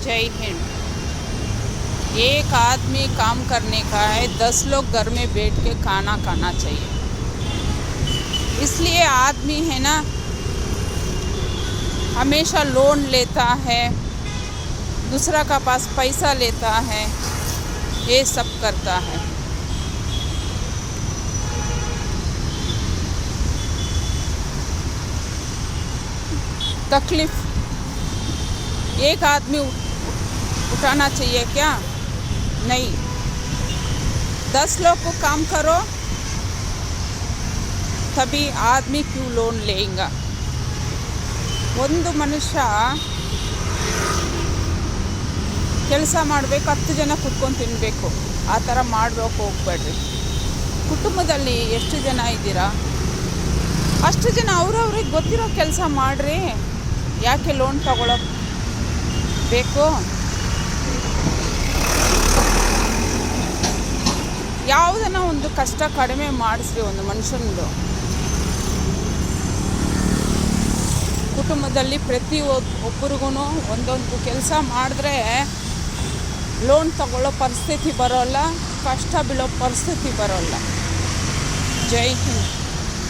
जय हिंद। एक आदमी काम करने का है, 10 लोग घर में बैठ के खाना खाना चाहिए। इसलिए आदमी है ना हमेशा लोन लेता है, दूसरा का पास पैसा लेता है, ये सब करता है। तकलीफ एक आदमी उठाना चाहिए क्या? नहीं, 10 लोग को काम करो तभी आदमी क्यों लोन लेगा। ಒಂದು ಮನುಷ್ಯ ಕೆಲಸ ಮಾಡಬೇಕು, 10 ಜನ ಕುತ್ಕೊಂಡು ತಿನ್ನಬೇಕು, ಆ ಥರ ಮಾಡಬೇಕು ಹೋಗ್ಬೇಡ್ರಿ। ಕುಟುಂಬದಲ್ಲಿ ಎಷ್ಟು ಜನ ಇದ್ದೀರಾ ಅಷ್ಟು ಜನ ಅವ್ರವ್ರಿಗೆ ಗೊತ್ತಿರೋ ಕೆಲಸ ಮಾಡಿರಿ, ಯಾಕೆ ಲೋನ್ ತಗೊಳ್ಳಬೇಕು? ಯಾವುದನ್ನ ಒಂದು ಕಷ್ಟ ಕಡಿಮೆ ಮಾಡಿಸ್ರಿ ಒಂದು ಮನುಷ್ಯನದು। ಕುಟುಂಬದಲ್ಲಿ ಪ್ರತಿ ಒಬ್ಬರಿಗೂ ಒಂದೊಂದು ಕೆಲಸ ಮಾಡಿದ್ರೆ ಲೋನ್ ತಗೊಳ್ಳೋ ಪರಿಸ್ಥಿತಿ ಬರೋಲ್ಲ, ಕಷ್ಟ ಬೀಳೋ ಪರಿಸ್ಥಿತಿ ಬರೋಲ್ಲ। ಜೈ ಹಿಂದ್।